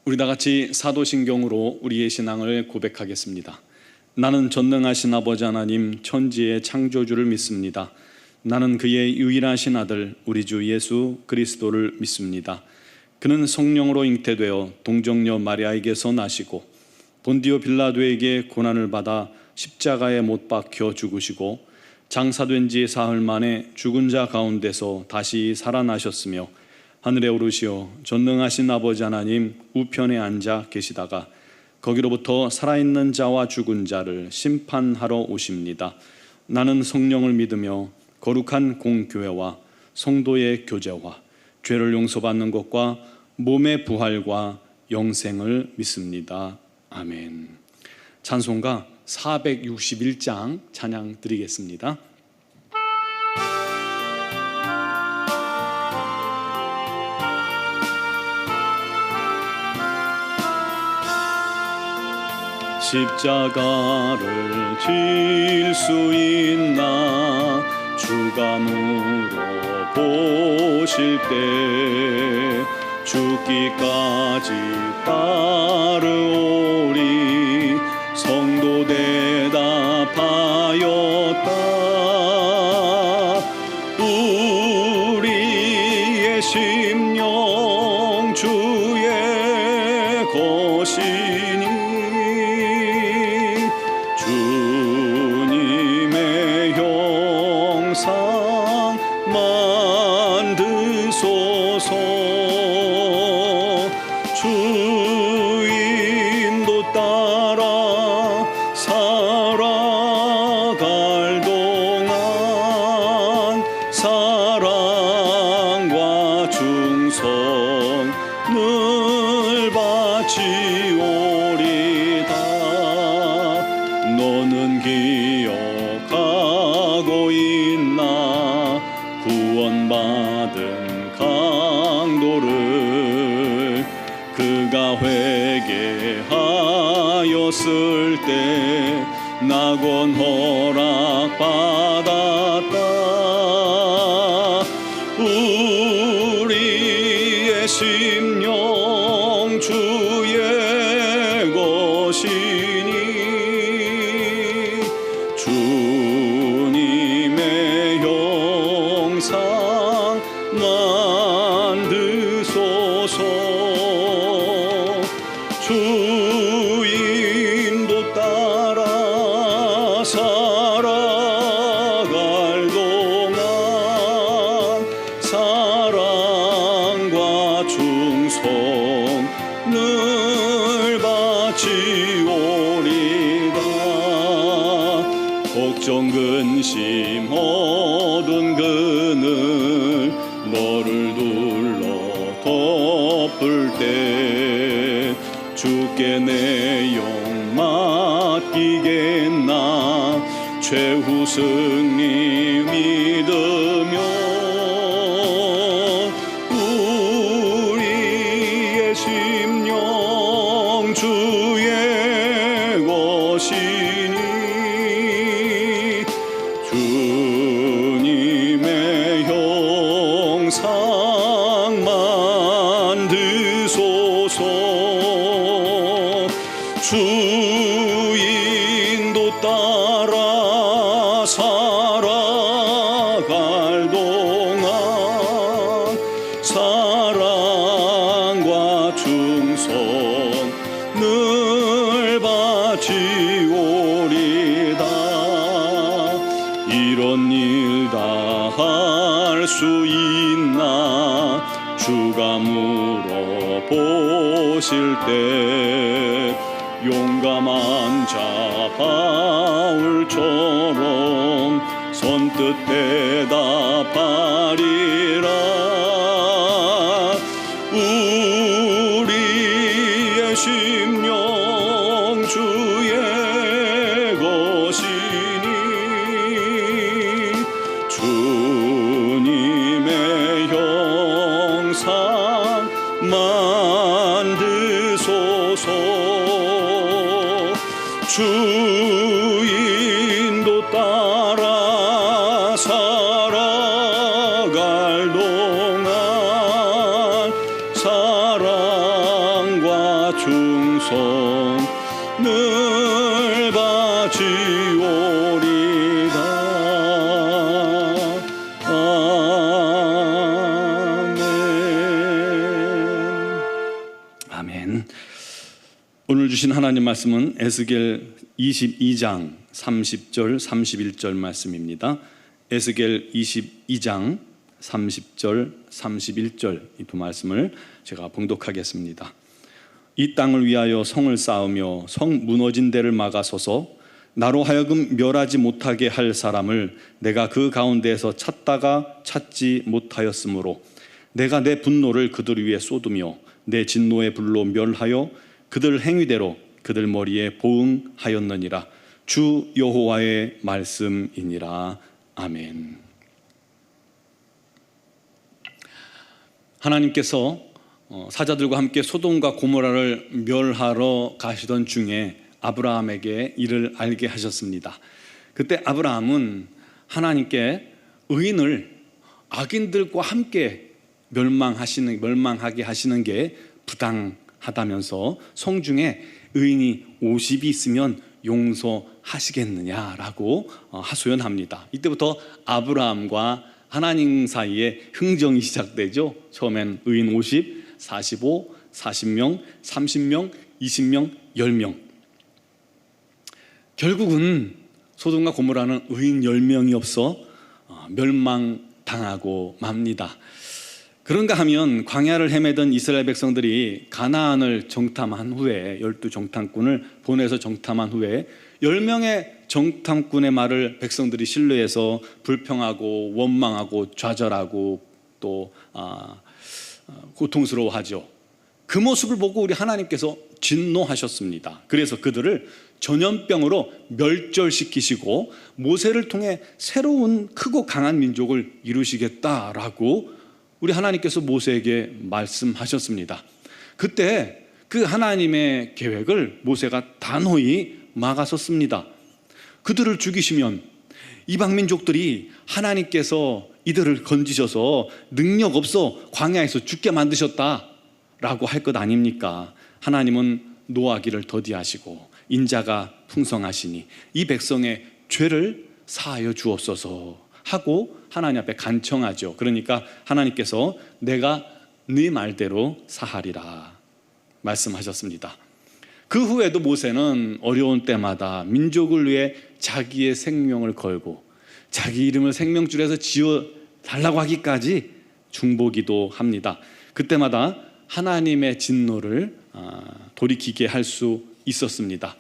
우리 다 같이 사도신경으로 우리의 신앙을 고백하겠습니다. 나는 전능하신 아버지 하나님 천지의 창조주를 믿습니다. 나는 그의 유일하신 아들 우리 주 예수 그리스도를 믿습니다. 그는 성령으로 잉태되어 동정녀 마리아에게서 나시고 본디오 빌라도에게 고난을 받아 십자가에 못 박혀 죽으시고 장사된 지 사흘 만에 죽은 자 가운데서 다시 살아나셨으며 하늘에 오르시어 전능하신 아버지 하나님 우편에 앉아 계시다가 거기로부터 살아있는 자와 죽은 자를 심판하러 오십니다. 나는 성령을 믿으며 거룩한 공교회와 성도의 교제와 죄를 용서받는 것과 몸의 부활과 영생을 믿습니다. 아멘. 찬송가 461장 찬양 드리겠습니다. 십자가를 질 수 있나 주가 물어보실 때 죽기까지 따르오리 성도 대답하였다. 우리의 심령 주의 것이니 주님의 형상 만드소서. 주인도 따라 살아갈 동안 사랑과 충성을 바치오리다. 너는 기억하고 있나 구원받은 강도를 그가 회개하였을 때 낙원 허락받았다. 우리의 심령 주의 것이니 주님의 형상 만드소서. 주인도 따라 살아갈 동안 사랑과 충성을 바치오리다. 걱정 근심 어두운 그늘 너를 둘러 덮을 때 주께 내 영 맡기겠나 최후 승리 믿으며 우리의 심령 주의 것이니 주님의 형상 만드소서. 주인도 따라 살아갈 동안 사랑과 충성을 바치오리다. 이런 일 다 할 수 있나 주가 물어보실 때 용감한 자 바울처럼 선뜻 대답하리라. 우리의 심령 주의 것이니 주님의 형상 만드소서. 주인도 따라 살아갈 동안 사랑과 손을 바치오리다. 아멘. 아멘. 오늘 주신 하나님 말씀은 에스겔 22장 30절 31절 말씀입니다. 에스겔 22장 30절 31절 이 두 말씀을 제가 봉독하겠습니다. 이 땅을 위하여 성을 쌓으며 성 무너진 데를 막아서서 나로 하여금 멸하지 못하게 할 사람을 내가 그 가운데에서 찾다가 찾지 못하였으므로 내가 내 분노를 그들 위에 쏟으며 내 진노의 불로 멸하여 그들 행위대로 그들 머리에 보응하였느니라. 주 여호와의 말씀이니라. 아멘. 하나님께서 사자들과 함께 소돔과 고모라를 멸하러 가시던 중에 아브라함에게 이를 알게 하셨습니다. 그때 아브라함은 하나님께 의인을 악인들과 함께 멸망하게 하시는 게 부당하다면서 성중에 의인이 50이 있으면 용서하시겠느냐라고 하소연합니다. 이때부터 아브라함과 하나님 사이에 흥정이 시작되죠. 처음엔 의인 50, 45, 40명, 30명, 20명, 10명. 결국은 소돔과 고모라는 의인 10명이 없어 멸망당하고 맙니다. 그런가 하면 광야를 헤매던 이스라엘 백성들이 가나안을 정탐한 후에 12정탐꾼을 보내서 정탐한 후에 10명의 정탐꾼의 말을 백성들이 신뢰해서 불평하고 원망하고 좌절하고 또 고통스러워하죠. 그 모습을 보고 우리 하나님께서 진노하셨습니다. 그래서 그들을 전염병으로 멸절시키시고 모세를 통해 새로운 크고 강한 민족을 이루시겠다라고 우리 하나님께서 모세에게 말씀하셨습니다. 그때 그 하나님의 계획을 모세가 단호히 막아섰습니다. 그들을 죽이시면 이방 민족들이 하나님께서 이들을 건지셔서 능력 없어 광야에서 죽게 만드셨다라고 할 것 아닙니까? 하나님은 노하기를 더디하시고 인자가 풍성하시니 이 백성의 죄를 사하여 주옵소서 하고 하나님 앞에 간청하죠. 그러니까 하나님께서 내가 네 말대로 사하리라 말씀하셨습니다. 그 후에도 모세는 어려운 때마다 민족을 위해 자기의 생명을 걸고 자기 이름을 생명줄에서 지어 달라고 하기까지 중보기도 합니다. 그때마다 하나님의 진노를 돌이키게 할 수 있었습니다.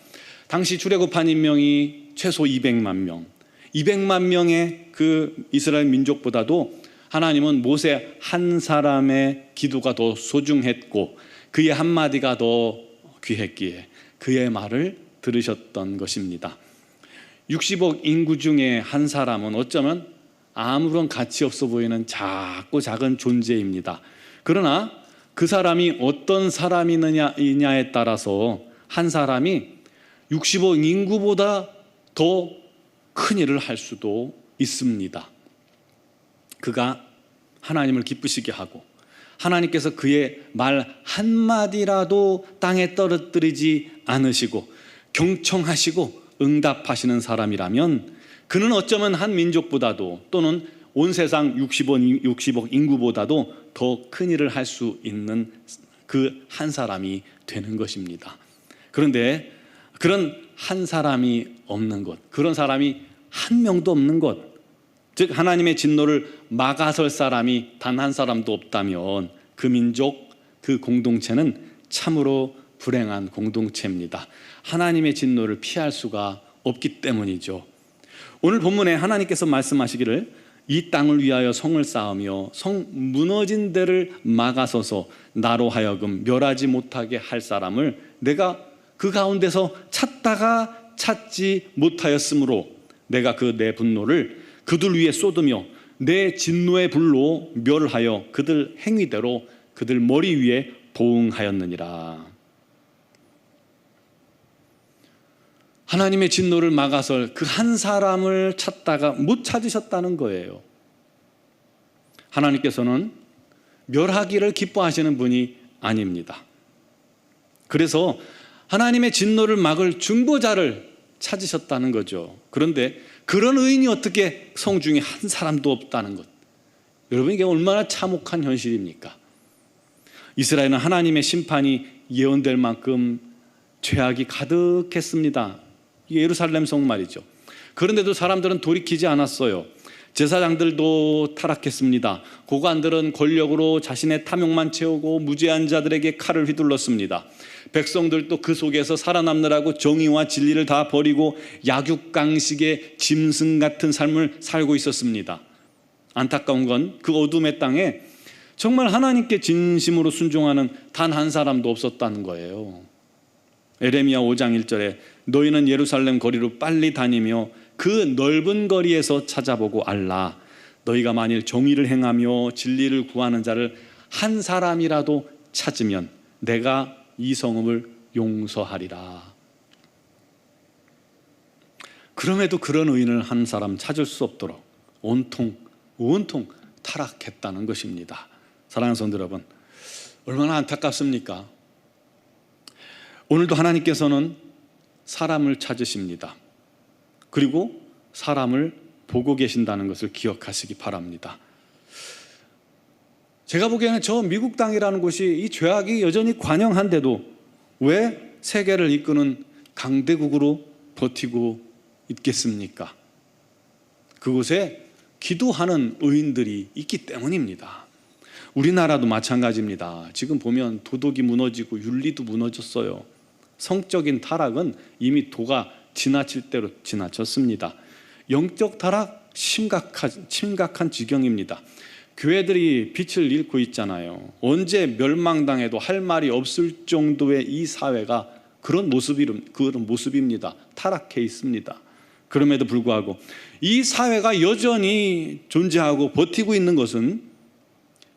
당시 출애굽한 인명이 최소 200만 명, 200만 명의 그 이스라엘 민족보다도 하나님은 모세 한 사람의 기도가 더 소중했고 그의 한마디가 더 귀했기에 그의 말을 들으셨던 것입니다. 60억 인구 중에 한 사람은 어쩌면 아무런 가치 없어 보이는 작고 작은 존재입니다. 그러나 그 사람이 어떤 사람이냐에 따라서 한 사람이 60억 인구보다 더 큰 일을 할 수도 있습니다. 그가 하나님을 기쁘시게 하고 하나님께서 그의 말 한마디라도 땅에 떨어뜨리지 않으시고 경청하시고 응답하시는 사람이라면 그는 어쩌면 한 민족보다도 또는 온 세상 60억 인구보다도 더 큰 일을 할 수 있는 그 한 사람이 되는 것입니다. 그런데 그런 한 사람이 없는 것, 그런 사람이 한 명도 없는 것, 즉 하나님의 진노를 막아설 사람이 단 한 사람도 없다면 그 민족, 그 공동체는 참으로 불행한 공동체입니다. 하나님의 진노를 피할 수가 없기 때문이죠. 오늘 본문에 하나님께서 말씀하시기를 이 땅을 위하여 성을 쌓으며 성 무너진 데를 막아서서 나로 하여금 멸하지 못하게 할 사람을 내가 그 가운데서 찾다가 찾지 못하였으므로 내가 그 내 분노를 그들 위에 쏟으며 내 진노의 불로 멸하여 그들 행위대로 그들 머리 위에 보응하였느니라. 하나님의 진노를 막아설 그 한 사람을 찾다가 못 찾으셨다는 거예요. 하나님께서는 멸하기를 기뻐하시는 분이 아닙니다. 그래서 하나님의 진노를 막을 중보자를 찾으셨다는 거죠. 그런데 그런 의인이 어떻게 성 중에 한 사람도 없다는 것. 여러분, 이게 얼마나 참혹한 현실입니까? 이스라엘은 하나님의 심판이 예언될 만큼 죄악이 가득했습니다. 이게 예루살렘 성 말이죠. 그런데도 사람들은 돌이키지 않았어요. 제사장들도 타락했습니다. 고관들은 권력으로 자신의 탐욕만 채우고 무죄한 자들에게 칼을 휘둘렀습니다. 백성들도 그 속에서 살아남느라고 정의와 진리를 다 버리고 약육강식의 짐승 같은 삶을 살고 있었습니다. 안타까운 건 그 어둠의 땅에 정말 하나님께 진심으로 순종하는 단 한 사람도 없었다는 거예요. 에레미야 5장 1절에 너희는 예루살렘 거리로 빨리 다니며 그 넓은 거리에서 찾아보고 알라. 너희가 만일 정의를 행하며 진리를 구하는 자를 한 사람이라도 찾으면 내가 이 성읍을 용서하리라. 그럼에도 그런 의인을 한 사람 찾을 수 없도록 온통 타락했다는 것입니다. 사랑하는 성도 여러분, 얼마나 안타깝습니까? 오늘도 하나님께서는 사람을 찾으십니다. 그리고 사람을 보고 계신다는 것을 기억하시기 바랍니다. 제가 보기에는 저 미국 땅이라는 곳이 이 죄악이 여전히 관영한데도 왜 세계를 이끄는 강대국으로 버티고 있겠습니까? 그곳에 기도하는 의인들이 있기 때문입니다. 우리나라도 마찬가지입니다. 지금 보면 도덕이 무너지고 윤리도 무너졌어요. 성적인 타락은 이미 도가 지나칠 대로 지나쳤습니다. 영적 타락 심각한 지경입니다. 교회들이 빛을 잃고 있잖아요. 언제 멸망당해도 할 말이 없을 정도의 이 사회가 그런 모습입니다. 타락해 있습니다. 그럼에도 불구하고 이 사회가 여전히 존재하고 버티고 있는 것은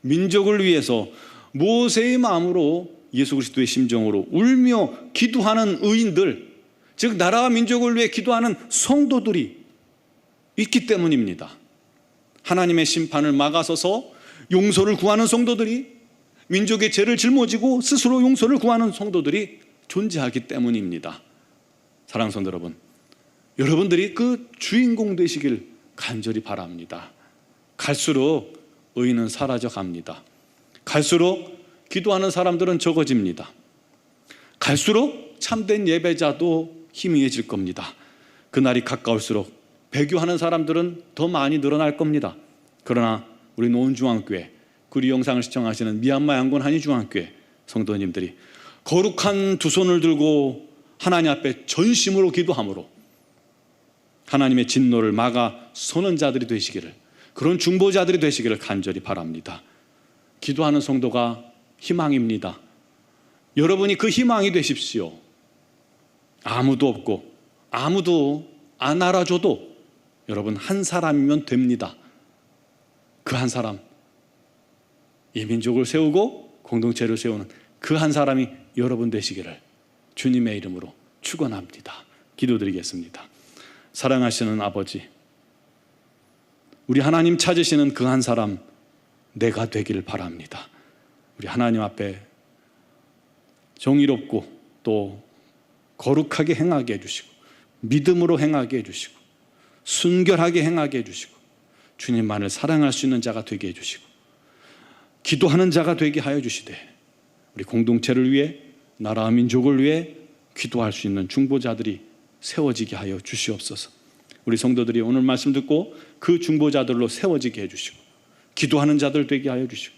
민족을 위해서 모세의 마음으로 예수 그리스도의 심정으로 울며 기도하는 의인들, 즉 나라와 민족을 위해 기도하는 성도들이 있기 때문입니다. 하나님의 심판을 막아서서 용서를 구하는 성도들이, 민족의 죄를 짊어지고 스스로 용서를 구하는 성도들이 존재하기 때문입니다. 사랑하는 성도 여러분, 여러분들이 그 주인공 되시길 간절히 바랍니다. 갈수록 의인은 사라져 갑니다. 갈수록 기도하는 사람들은 적어집니다. 갈수록 참된 예배자도 희미해질 겁니다. 그날이 가까울수록 배교하는 사람들은 더 많이 늘어날 겁니다. 그러나 우리 노원중앙교회, 우리 영상을 시청하시는 미얀마 양곤 한의중앙교회 성도님들이 거룩한 두 손을 들고 하나님 앞에 전심으로 기도함으로 하나님의 진노를 막아 서는 자들이 되시기를, 그런 중보자들이 되시기를 간절히 바랍니다. 기도하는 성도가 희망입니다. 여러분이 그 희망이 되십시오. 아무도 없고 아무도 안 알아줘도 여러분 한 사람이면 됩니다. 그 한 사람, 이 민족을 세우고 공동체를 세우는 그 한 사람이 여러분 되시기를 주님의 이름으로 축원합니다. 기도드리겠습니다. 사랑하시는 아버지, 우리 하나님 찾으시는 그 한 사람 내가 되기를 바랍니다. 우리 하나님 앞에 정의롭고 또 거룩하게 행하게 해주시고 믿음으로 행하게 해주시고 순결하게 행하게 해주시고 주님만을 사랑할 수 있는 자가 되게 해주시고 기도하는 자가 되게 하여 주시되 우리 공동체를 위해, 나라와 민족을 위해 기도할 수 있는 중보자들이 세워지게 하여 주시옵소서. 우리 성도들이 오늘 말씀 듣고 그 중보자들로 세워지게 해주시고 기도하는 자들 되게 하여 주시고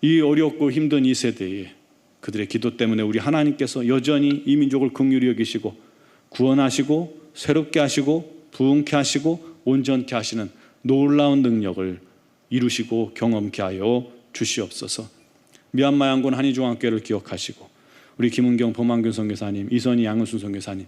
이 어렵고 힘든 이 세대에 그들의 기도 때문에 우리 하나님께서 여전히 이 민족을 긍휼히 여기시고 구원하시고 새롭게 하시고 부흥케 하시고 온전케 하시는 놀라운 능력을 이루시고 경험케 하여 주시옵소서. 미얀마 양곤 한의중앙교회를 기억하시고 우리 김은경 범한균 선교사님, 이선희 양은순 선교사님,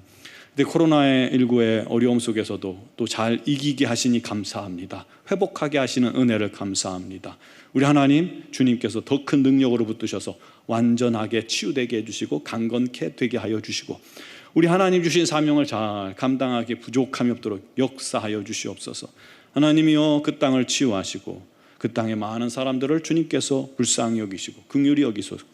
근데 코로나19의 어려움 속에서도 또 잘 이기게 하시니 감사합니다. 회복하게 하시는 은혜를 감사합니다. 우리 하나님 주님께서 더 큰 능력으로 붙드셔서 완전하게 치유되게 해주시고 강건케 되게 하여 주시고 우리 하나님 주신 사명을 잘 감당하게 부족함이 없도록 역사하여 주시옵소서. 하나님이여 그 땅을 치유하시고 그 땅의 많은 사람들을 주님께서 불쌍히 여기시고 긍휼히 여기소서.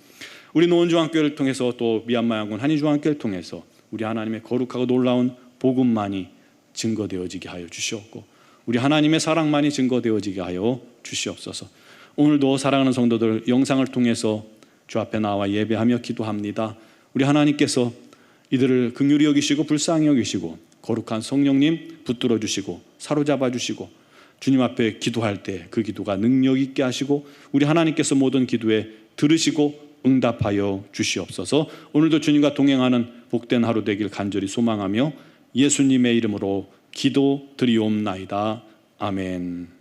우리 노원중앙교회를 통해서 또 미얀마 양군 한인중앙교회를 통해서 우리 하나님의 거룩하고 놀라운 복음만이 증거되어지게 하여 주시옵고 우리 하나님의 사랑만이 증거되어지게 하여 주시옵소서. 오늘도 사랑하는 성도들 영상을 통해서 주 앞에 나와 예배하며 기도합니다. 우리 하나님께서 이들을 긍휼히 여기시고 불쌍히 여기시고 거룩한 성령님 붙들어 주시고 사로잡아 주시고 주님 앞에 기도할 때 그 기도가 능력 있게 하시고 우리 하나님께서 모든 기도에 들으시고 응답하여 주시옵소서. 오늘도 주님과 동행하는 복된 하루 되길 간절히 소망하며 예수님의 이름으로 기도드리옵나이다. 아멘.